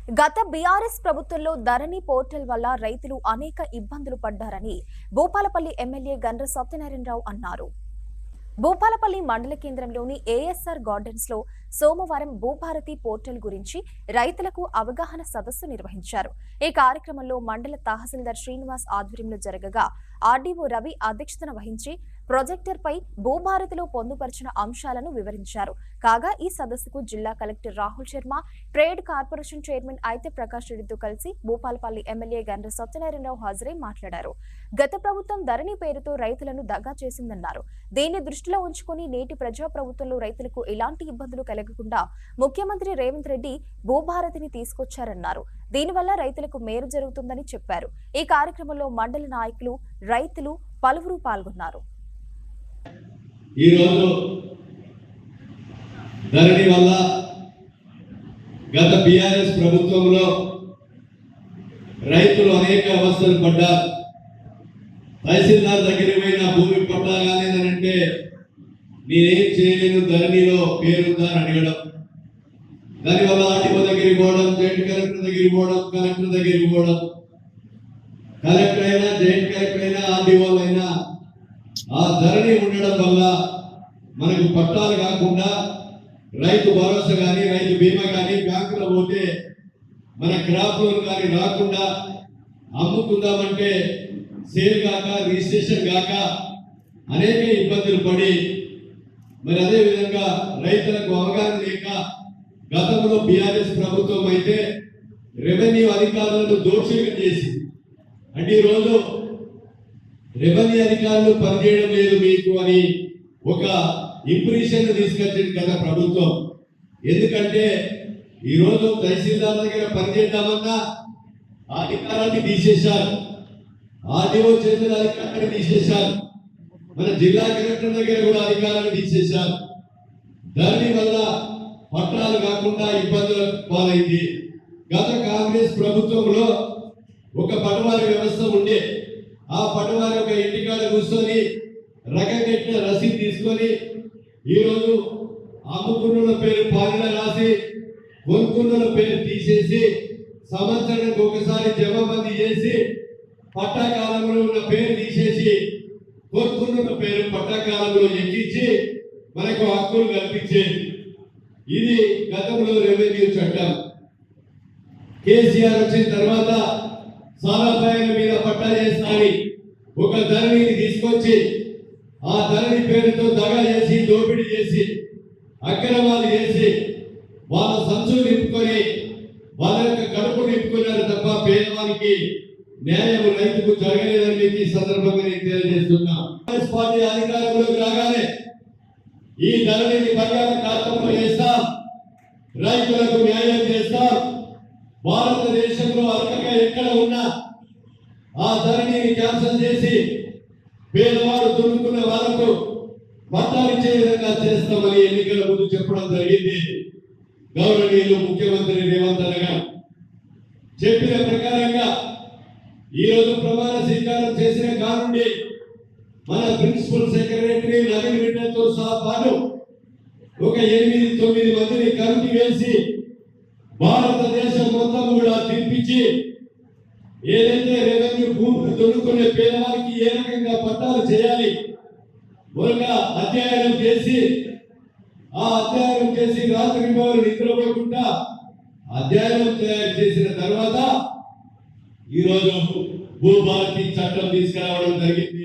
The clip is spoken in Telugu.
గత బీఆర్ఎస్ ప్రభుత్వంలో ధరణి పోర్టల్ వల్ల రైతులు అనేక ఇబ్బందులు పడ్డారని భూపాలపల్లి ఎమ్మెల్యే గండ్ర సత్యనారాయణరావు అన్నారు. భూపాలపల్లి మండల కేంద్రంలోని ఏఎస్ఆర్ గార్డెన్స్ లో సోమవారం భూభారతి పోర్టల్ గురించి రైతులకు అవగాహన సదస్సు నిర్వహించారు. ఈ కార్యక్రమంలో మండల తహసీల్దార్ శ్రీనివాస్ ఆధ్వర్యంలో జరగగా ఆర్డీఓ రవి అధ్యక్షతన వహించి ప్రొజెక్టర్ పై భూభారతిలో పొందుపరిచిన అంశాలను వివరించారు. కాగా ఈ సదస్సుకు జిల్లా collector Rahul Sharma, trade corporation chairman అయితే ప్రకాష్ రెడ్డితో కలిసి భూపాలపల్లి ఎమ్మెల్యే గండ్ర సత్యనారాయణరావు హాజరై మాట్లాడారు. గత ప్రభుత్వం ధరణి పేరుతో రైతులను దగా చేసిందన్నారు. దీన్ని దృష్టిలో ఉంచుకుని నేటి ప్రజా ప్రభుత్వంలో రైతులకు ఎలాంటి ఇబ్బందులు కలగకుండా ముఖ్యమంత్రి రేవంత్ రెడ్డి భూభారతిని తీసుకొచ్చారన్నారు. దీనివల్ల రైతులకు మేలు జరుగుతుందని చెప్పారు. ఈ కార్యక్రమంలో మండల నాయకులు, రైతులు పలువురు పాల్గొన్నారు. ఈరోజు ధరణి వల్ల గత బీఆర్ఎస్ ప్రభుత్వంలో రైతులు అనేక అవస్థలు పడ్డారు. తహసీల్దార్ దగ్గర పోయిన భూమి పట్టా కాలేదనంటే నేనేం చేయలేను, ధరణిలో పేరుందా అని అడగడం. దానివల్ల ఆర్టీఓ దగ్గరికి పోవడం, జాయింట్ కలెక్టర్ దగ్గరికి పోవడం, కలెక్టర్ దగ్గరికి పోవడం, కలెక్టర్ అయినా జాయింట్ కలెక్టర్ అయినా ఆర్డీఓ అయినా ఆ ధరణి ఉండడం వల్ల మనకు పట్టాలు కాకుండా రైతు భరోసా కానీ రైతు బీమా కానీ బ్యాంకులో పోతే మన క్రాప్ లోన్ కానీ రాకుండా అమ్ముకుందామంటే సేల్ కాక రిజిస్ట్రేషన్ కాక అనేక ఇబ్బందులు పడి మరి అదే విధంగా రైతులకు అవగాహన లేక గతంలో బీఆర్ఎస్ ప్రభుత్వం అయితే రెవెన్యూ అధికారులను దోషులుగా చేసింది. అంటే ఈరోజు రెవెన్యూ అధికారులు పనిచేయడం లేదు మీకు అని ఒక ఇంప్రెషన్ తీసుకొచ్చింది కదా ప్రభుత్వం. ఎందుకంటే ఈరోజు తహసీల్దార్ దగ్గర పనిచేద్దామన్నా అధికారాన్ని తీసేశారు, ఆర్డీఓ చేతుల అధికారాన్ని తీసేశారు, మన జిల్లా కలెక్టర్ దగ్గర కూడా అధికారాన్ని తీసేశారు. దాని వల్ల పట్టాలు కాకుండా ఇబ్బందులు పాలైంది. గత కాంగ్రెస్ ప్రభుత్వంలో ఒక పటవారి వ్యవస్థ ఉండే, ఆ పటవారి ఒక ఇంటికాడ కూర్చొని రకం కట్టిన రసీదు తీసుకొని ఈరోజు అమ్ముకున్న పేరు పాలన రాసి కొనుక్కున్న పేరు తీసేసి సంవత్సరానికి ఒకసారి జమబందీ చేసి పట్టాకాలంలో ఉన్న పేరు తీసేసి కొనుక్కున్న పేరు పట్టాకాలంలో ఎక్కించి మనకు హక్కులు కల్పించేది. ఇది గతంలో రెవెన్యూ చట్టం. కేసీఆర్ వచ్చిన తర్వాత సారాపాయల మీద పట్టా చేస్తానని ఒక ధరణిని తీసుకొచ్చి ఆ ధరణి పేరుతో దగా చేసి దోపిడీ చేసి అక్రమాలు చేసి వాళ్ళ సంచులు నింపుకొని వాళ్ళ యొక్క కడుపు నింపుకున్నారు తప్ప పేదవానికి న్యాయం రైతుకు జరగలేదని మీకు ఈ సందర్భంగా నేను తెలియజేస్తున్నా. కాంగ్రెస్ పార్టీ అధికారంలోకి రాగానే ఈ ధరణిని బంగారు ఖాతంలో వేస్తాం, రైతులకు న్యాయం చేస్తాం. భారతదేశంలో అధికంగా ఎక్కడ ఉన్నా ఆ ధరణిని క్యాన్సల్ చేసి పేదవాడు దున్నుకున్న వాళ్ళకు పట్టాలిచ్చే విధంగా చేస్తామని ఎన్నికల ముందు చెప్పడం జరిగింది. గౌరవనీయులు ముఖ్యమంత్రి రేవంత్ అన్న గారు చెప్పిన ప్రకారంగా ఈరోజు ప్రమాణ స్వీకారం చేసిన కానుండి మన ప్రిన్సిపల్ సెక్రటరీ నవీన్ మిట్టల్తో సహా పాటు ఒక 8-9 మందిని కమిటీ వేసి భారతదేశం మొత్తం కూడా తినిపించి ఏదైతే రెవెన్యూ భూములు దొరుకునే పేదవారికి ఏ రకంగా పట్టాలు చేయాలి ఒక అధ్యయనం చేసి ఆ అధ్యయనం చేసి రాత్రి పౌరులు నిద్రపోకుండా అధ్యయనం తయారు చేసిన తర్వాత ఈరోజు భూభారతి చట్టం తీసుకురావడం జరిగింది.